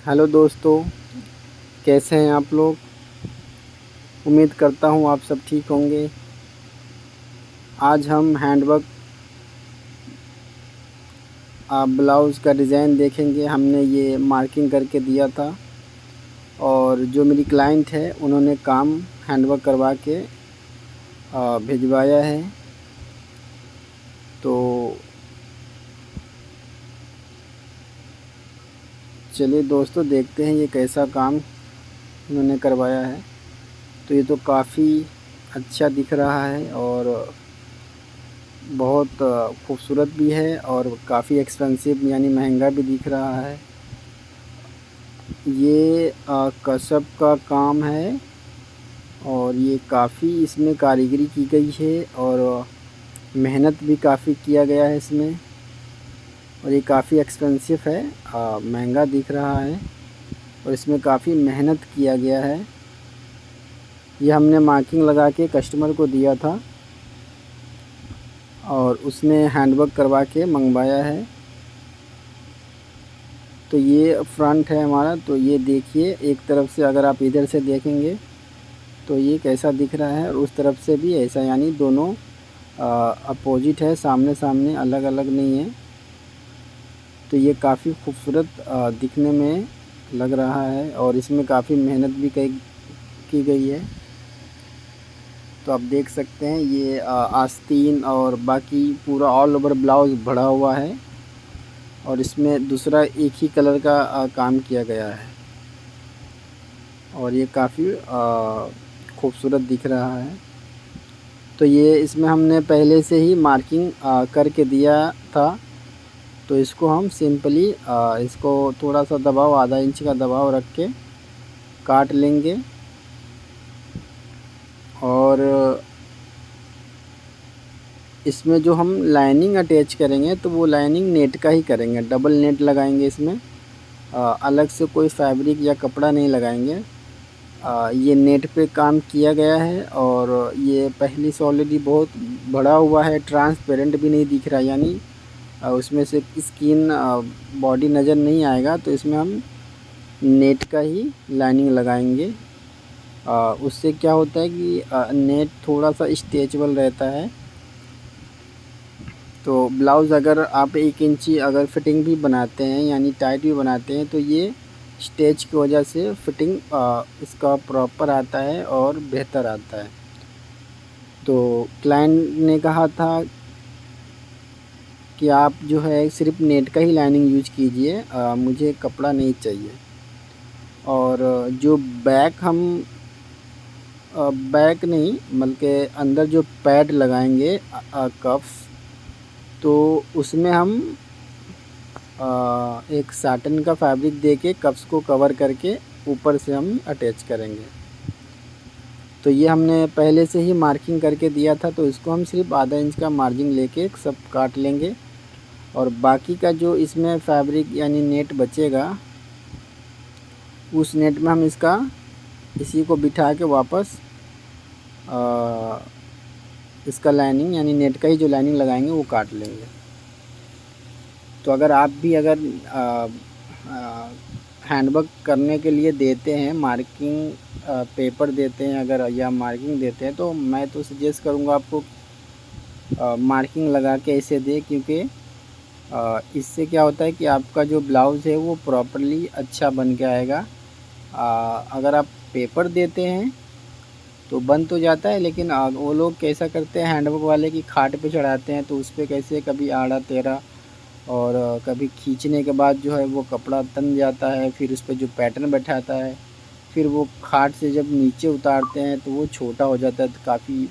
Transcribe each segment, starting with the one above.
Hello दोस्तों, कैसे हैं आप लोग। उम्मीद करता हूँ आप सब ठीक होंगे। आज हम हैंडवर्क ब्लाउज़ का डिज़ाइन देखेंगे। हमने ये मार्किंग करके दिया था और जो मेरी क्लाइंट है उन्होंने काम हैंडवर्क करवा के भिजवाया है। तो चलिए दोस्तों, देखते हैं ये कैसा काम उन्होंने करवाया है। तो ये तो काफ़ी अच्छा दिख रहा है और बहुत खूबसूरत भी है और काफ़ी एक्सपेंसिव यानी महंगा भी दिख रहा है। ये कसब का काम है और ये काफ़ी इसमें कारीगरी की गई है और मेहनत भी काफ़ी किया गया है इसमें। और ये काफ़ी एक्सपेंसिव है, महंगा दिख रहा है और इसमें काफ़ी मेहनत किया गया है। ये हमने मार्किंग लगा के कस्टमर को दिया था और उसने हैंडवर्क करवा के मंगवाया है। तो ये फ्रंट है हमारा। तो ये देखिए, एक तरफ से अगर आप इधर से देखेंगे तो ये कैसा दिख रहा है और उस तरफ से भी ऐसा, यानी दोनों अपोजिट है, सामने सामने, अलग अलग नहीं है। तो ये काफ़ी खूबसूरत दिखने में लग रहा है और इसमें काफ़ी मेहनत भी की गई है। तो आप देख सकते हैं ये आस्तीन और बाकी पूरा ऑल ओवर ब्लाउज़ भरा हुआ है और इसमें दूसरा एक ही कलर का काम किया गया है और ये काफ़ी खूबसूरत दिख रहा है। तो ये इसमें हमने पहले से ही मार्किंग करके दिया था। तो इसको हम सिंपली इसको थोड़ा सा दबाव, आधा इंच का दबाव रख के काट लेंगे। और इसमें जो हम लाइनिंग अटैच करेंगे तो वो लाइनिंग नेट का ही करेंगे, डबल नेट लगाएंगे इसमें। अलग से कोई फैब्रिक या कपड़ा नहीं लगाएंगे। ये नेट पे काम किया गया है और ये पहली से ऑलरेडी बहुत बड़ा हुआ है, ट्रांसपेरेंट भी नहीं दिख रहा, यानी उसमें से स्किन बॉडी नज़र नहीं आएगा। तो इसमें हम नेट का ही लाइनिंग लगाएंगे। उससे क्या होता है कि नेट थोड़ा सा स्ट्रेचेबल रहता है। तो ब्लाउज़ अगर आप 1 इंची अगर फिटिंग भी बनाते हैं यानी टाइट भी बनाते हैं तो ये स्टेच की वजह से फिटिंग इसका प्रॉपर आता है और बेहतर आता है। तो क्लाइंट ने कहा था कि आप जो है सिर्फ नेट का ही लाइनिंग यूज कीजिए, मुझे कपड़ा नहीं चाहिए। और जो बैक हम बैक नहीं बल्कि अंदर जो पैड लगाएंगे कफ्स, तो उसमें हम एक साटन का फैब्रिक देके कप्स को कवर करके ऊपर से हम अटैच करेंगे। तो ये हमने पहले से ही मार्किंग करके दिया था, तो इसको हम सिर्फ आधा इंच का मार्जिन लेके सब काट लेंगे और बाकी का जो इसमें फैब्रिक यानी नेट बचेगा उस नेट में हम इसी को बिठा के वापस इसका लाइनिंग यानी नेट का ही जो लाइनिंग लगाएंगे वो काट लेंगे। तो अगर आप भी अगर हैंडवर्क करने के लिए देते हैं, मार्किंग पेपर देते हैं अगर या मार्किंग देते हैं, तो मैं तो सजेस्ट करूँगा आपको मार्किंग लगा के इसे दें, क्योंकि इससे क्या होता है कि आपका जो ब्लाउज़ है वो प्रॉपरली अच्छा बन के आएगा। अगर आप पेपर देते हैं तो बन तो जाता है, लेकिन वो लोग कैसा करते हैं हैंडवर्क वाले की खाट पे चढ़ाते हैं, तो उस पर कैसे कभी आड़ा टेढ़ा और कभी खींचने के बाद जो है वो कपड़ा तन जाता है। फिर उस पर जो पैटर्न बैठाता है, फिर वो खाट से जब नीचे उतारते हैं तो वो छोटा हो जाता है। तो काफ़ी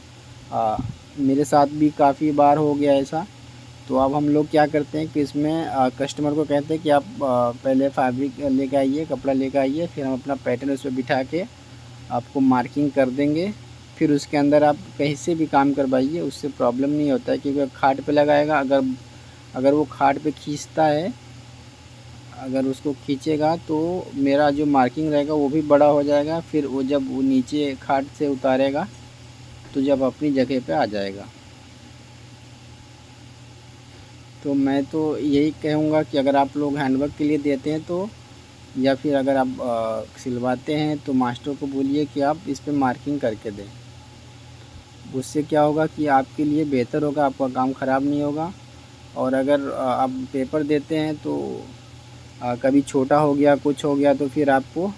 मेरे साथ भी काफ़ी बार हो गया ऐसा। तो अब हम लोग क्या करते हैं कि इसमें कस्टमर को कहते हैं कि आप पहले फैब्रिक लेके आइए, कपड़ा लेके आइए, फिर हम अपना पैटर्न उस पर बिठा के आपको मार्किंग कर देंगे। फिर उसके अंदर आप कहीं से भी काम करवाइए, उससे प्रॉब्लम नहीं होता है, क्योंकि खाट पे लगाएगा। अगर वो खाट पे खींचता है, अगर उसको खींचेगा तो मेरा जो मार्किंग रहेगा वो भी बड़ा हो जाएगा। फिर वो जब वो नीचे खाट से उतारेगा तो जब अपनी जगह पे आ जाएगा। तो मैं तो यही कहूँगा कि अगर आप लोग हैंडवर्क के लिए देते हैं तो या फिर अगर आप सिलवाते हैं तो मास्टर को बोलिए कि आप इस पे मार्किंग करके दें। उससे क्या होगा कि आपके लिए बेहतर होगा, आपका काम ख़राब नहीं होगा। और अगर आप पेपर देते हैं तो कभी छोटा हो गया, कुछ हो गया तो फिर आपको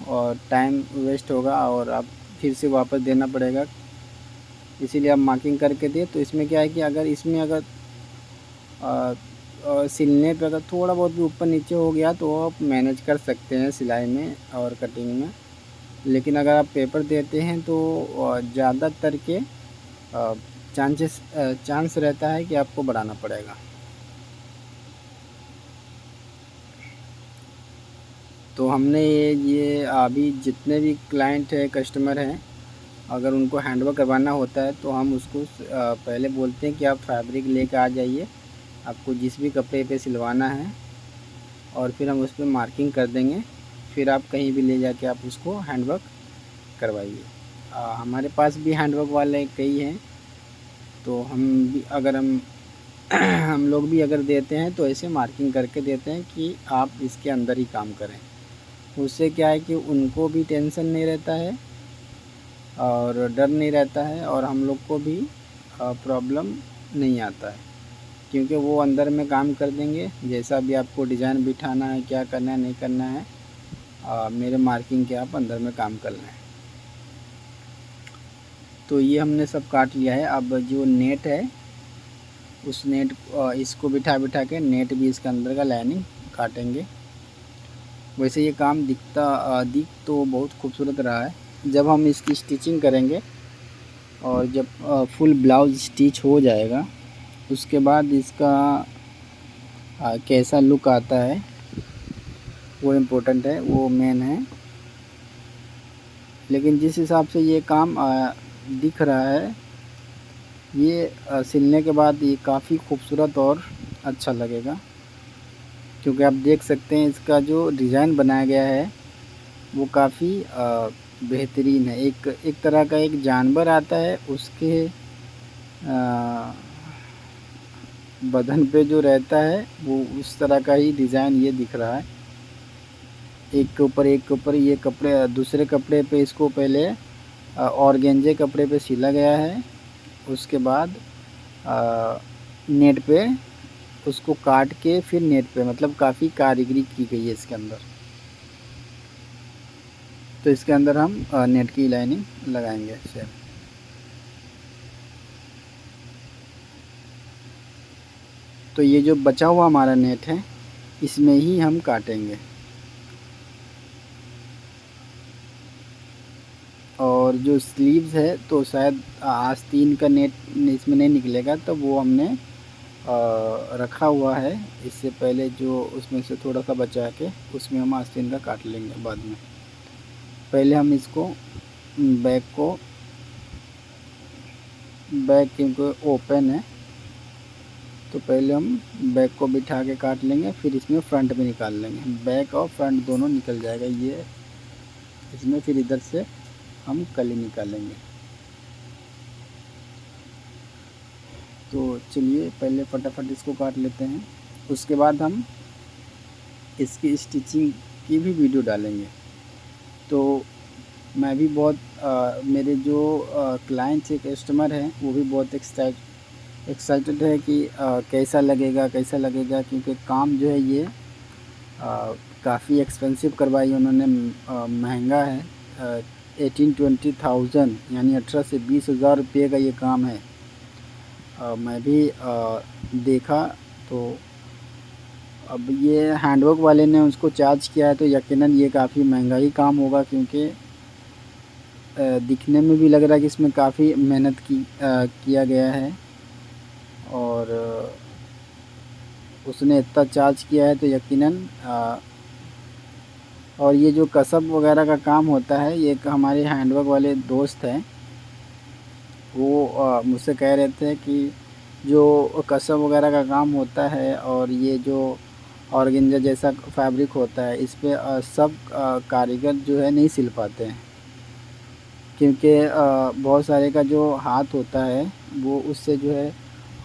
टाइम वेस्ट होगा और आप फिर से वापस देना पड़ेगा। इसीलिए आप मार्किंग करके दें। तो इसमें क्या है कि अगर इसमें अगर सिलने पे अगर थोड़ा बहुत भी ऊपर नीचे हो गया तो आप मैनेज कर सकते हैं सिलाई में और कटिंग में। लेकिन अगर आप पेपर देते हैं तो ज़्यादातर के चांस रहता है कि आपको बढ़ाना पड़ेगा। तो हमने ये अभी जितने भी क्लाइंट है, कस्टमर हैं, अगर उनको हैंडवर्क करवाना होता है तो हम उसको पहले बोलते हैं कि आप फैब्रिक लेकर आ जाइए, आपको जिस भी कपड़े पे सिलवाना है, और फिर हम उस पर मार्किंग कर देंगे। फिर आप कहीं भी ले जाके आप उसको हैंडवर्क करवाइए। हमारे पास भी हैंडवर्क वाले कई हैं, तो हम भी अगर हम लोग भी अगर देते हैं तो ऐसे मार्किंग करके देते हैं कि आप इसके अंदर ही काम करें। उससे क्या है कि उनको भी टेंशन नहीं रहता है और डर नहीं रहता है, और हम लोग को भी प्रॉब्लम नहीं आता है, क्योंकि वो अंदर में काम कर देंगे। जैसा भी आपको डिज़ाइन बिठाना है, क्या करना है, नहीं करना है, मेरे मार्किंग के आप अंदर में काम कर लें। तो ये हमने सब काट लिया है। अब जो नेट है उस नेट इसको बिठा के नेट भी इसके अंदर का लाइनिंग काटेंगे। वैसे ये काम दिख तो बहुत खूबसूरत रहा है। जब हम इसकी स्टिचिंग करेंगे और जब फुल ब्लाउज स्टिच हो जाएगा उसके बाद इसका कैसा लुक आता है वो इम्पोर्टेंट है, वो मेन है। लेकिन जिस हिसाब से ये काम दिख रहा है, ये सिलने के बाद ये काफ़ी खूबसूरत और अच्छा लगेगा, क्योंकि आप देख सकते हैं इसका जो डिज़ाइन बनाया गया है वो काफ़ी बेहतरीन है। एक तरह का एक जानवर आता है, उसके बदन पे जो रहता है वो उस तरह का ही डिज़ाइन ये दिख रहा है। एक के ऊपर ये कपड़े, दूसरे कपड़े पे इसको पहले ऑर्गेंजे कपड़े पे सिला गया है, उसके बाद नेट पे उसको काट के फिर नेट पे, मतलब काफ़ी कारीगरी की गई है इसके अंदर। तो इसके अंदर हम नेट की लाइनिंग लगाएंगे सेम। तो ये जो बचा हुआ हमारा नेट है इसमें ही हम काटेंगे, और जो स्लीव्स है तो शायद आस्तीन का नेट इसमें नहीं निकलेगा, तो वो हमने रखा हुआ है इससे पहले, जो उसमें से थोड़ा सा बचा के उसमें हम आस्तीन का काट लेंगे बाद में। पहले हम इसको बैक क्योंकि ओपन है तो पहले हम बैक को बिठा के काट लेंगे, फिर इसमें फ्रंट भी निकाल लेंगे। बैक और फ्रंट दोनों निकल जाएगा ये इसमें, फिर इधर से हम कली निकालेंगे। तो चलिए पहले फटाफट इसको काट लेते हैं, उसके बाद हम इसकी स्टिचिंग की भी वीडियो डालेंगे। तो मैं भी बहुत मेरे जो क्लाइंट्स है, कस्टमर हैं, वो भी बहुत एक्साइटेड है कि कैसा लगेगा, क्योंकि काम जो है ये काफ़ी एक्सपेंसिव करवाई उन्होंने, महंगा है। 18-20,000 यानी 18 से 20,000 रुपये का ये काम है। मैं भी देखा तो अब ये हैंडवर्क वाले ने उसको चार्ज किया है तो यकीनन ये काफ़ी महंगा ही काम होगा, क्योंकि दिखने में भी लग रहा है कि इसमें काफ़ी मेहनत किया गया है, और उसने इतना चार्ज किया है तो यकीनन और ये जो कसब वगैरह का काम होता है, ये एक हमारे हैंडवर्क वाले दोस्त हैं, वो मुझसे कह रहे थे कि जो कसब वगैरह का काम होता है और ये जो ऑर्गेन्जा जैसा फैब्रिक होता है, इस पे सब कारीगर जो है नहीं सिल पाते हैं, क्योंकि बहुत सारे का जो हाथ होता है वो उससे जो है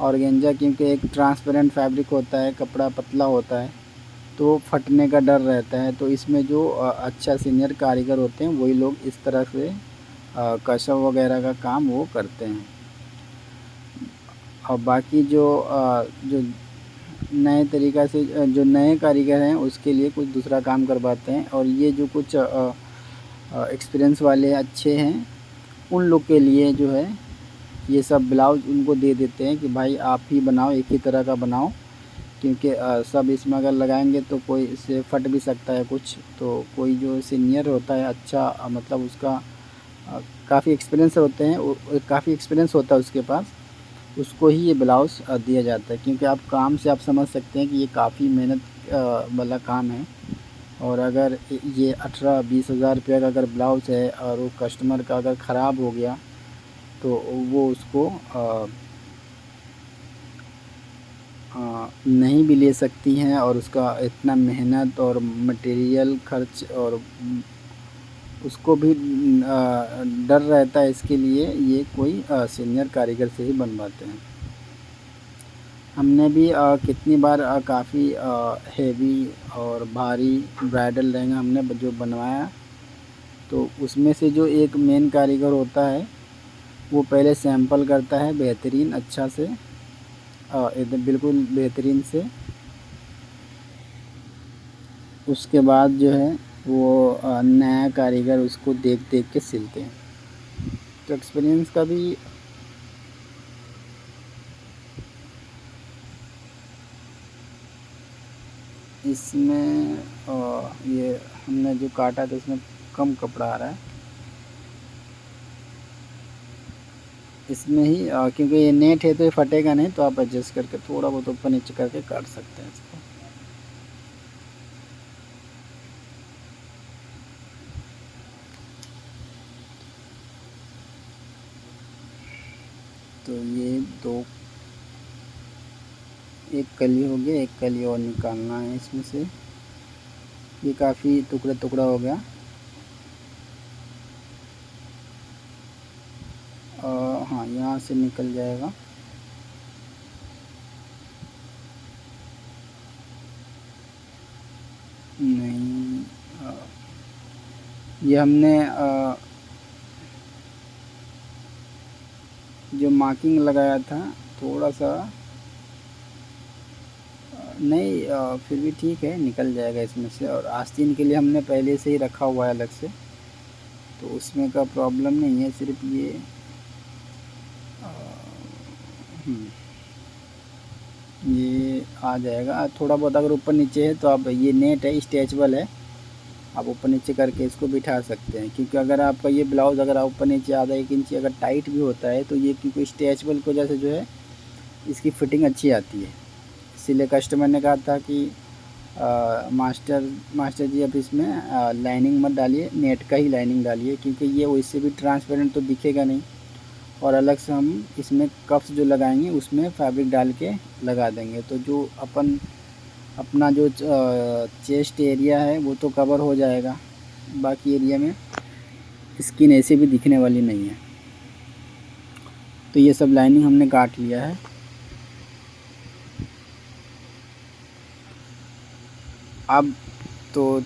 ऑर्गेन्जा, क्योंकि एक ट्रांसपेरेंट फैब्रिक होता है, कपड़ा पतला होता है, तो फटने का डर रहता है। तो इसमें जो अच्छा सीनियर कारीगर होते हैं वही लोग इस तरह से कसव वगैरह का काम वो करते हैं। और बाकी जो नए तरीक़ा से जो नए कारीगर हैं उसके लिए कुछ दूसरा काम करवाते हैं। और ये जो कुछ एक्सपीरियंस वाले अच्छे हैं उन लोग के लिए जो है ये सब ब्लाउज़ उनको दे देते हैं कि भाई आप ही बनाओ, एक ही तरह का बनाओ, क्योंकि सब इसमें अगर लगाएंगे तो कोई इससे फट भी सकता है कुछ। तो कोई जो सीनियर होता है अच्छा मतलब उसका काफ़ी एक्सपीरियंस होते हैं, काफ़ी एक्सपीरियंस होता है उसके पास, उसको ही ये ब्लाउज़ दिया जाता है। क्योंकि आप काम से आप समझ सकते हैं कि ये काफ़ी मेहनत वाला काम है। और अगर ये 18-20 हज़ार रुपये का अगर ब्लाउज़ है और वो कस्टमर का अगर ख़राब हो गया तो वो उसको नहीं भी ले सकती हैं। और उसका इतना मेहनत और मटेरियल खर्च और उसको भी डर रहता है। इसके लिए ये कोई सीनियर कारीगर से ही बनवाते हैं। हमने भी कितनी बार काफ़ी हेवी और भारी ब्राइडल लहंगा हमने जो बनवाया, तो उसमें से जो एक मेन कारीगर होता है वो पहले सैंपल करता है बेहतरीन अच्छा से, एकदम बिल्कुल बेहतरीन से। उसके बाद जो है वो नया कारीगर उसको देख देख के सिलते हैं। तो एक्सपीरियंस का भी इसमें ये हमने जो काटा था इसमें कम कपड़ा आ रहा है इसमें ही, क्योंकि ये नेट है तो ये फटेगा नहीं, तो आप एडजस्ट करके थोड़ा बहुत ऊपर नीचे करके काट सकते हैं इसको। तो ये एक कली हो गया, एक कली और निकालना है इसमें से। ये काफ़ी टुकड़ा टुकड़ा हो गया। हाँ, यहाँ से निकल जाएगा। नहीं, ये हमने जो मार्किंग लगाया था थोड़ा सा नहीं, फिर भी ठीक है, निकल जाएगा इसमें से। और आस्तीन के लिए हमने पहले से ही रखा हुआ है अलग से, तो उसमें का प्रॉब्लम नहीं है। सिर्फ ये ये आ जाएगा थोड़ा बहुत। अगर ऊपर नीचे है तो आप, ये नेट है स्ट्रेचेबल है, आप ऊपर नीचे करके इसको बिठा सकते हैं। क्योंकि अगर आपका ये ब्लाउज़ अगर आप ऊपर नीचे आधा 1 इंची अगर टाइट भी होता है तो ये क्योंकि स्ट्रेचेबल की वजह से जो है इसकी फ़िटिंग अच्छी आती है। इसीलिए कस्टमर ने कहा था कि मास्टर जी अब इसमें लाइनिंग मत डालिए, नेट का ही लाइनिंग डालिए, क्योंकि ये वैसे भी ट्रांसपेरेंट तो दिखेगा नहीं। और अलग से हम इसमें कप्स जो लगाएंगे उसमें फैब्रिक डाल के लगा देंगे, तो जो अपना जो चेस्ट एरिया है वो तो कवर हो जाएगा, बाकी एरिया में स्किन ऐसे भी दिखने वाली नहीं है। तो ये सब लाइनिंग हमने काट लिया है। अब तो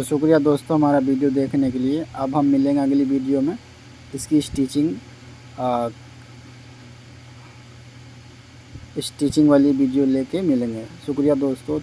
शुक्रिया दोस्तों हमारा वीडियो देखने के लिए। अब हम मिलेंगे अगली वीडियो में, इसकी स्टिचिंग वाली वीडियो लेके मिलेंगे। शुक्रिया दोस्तों।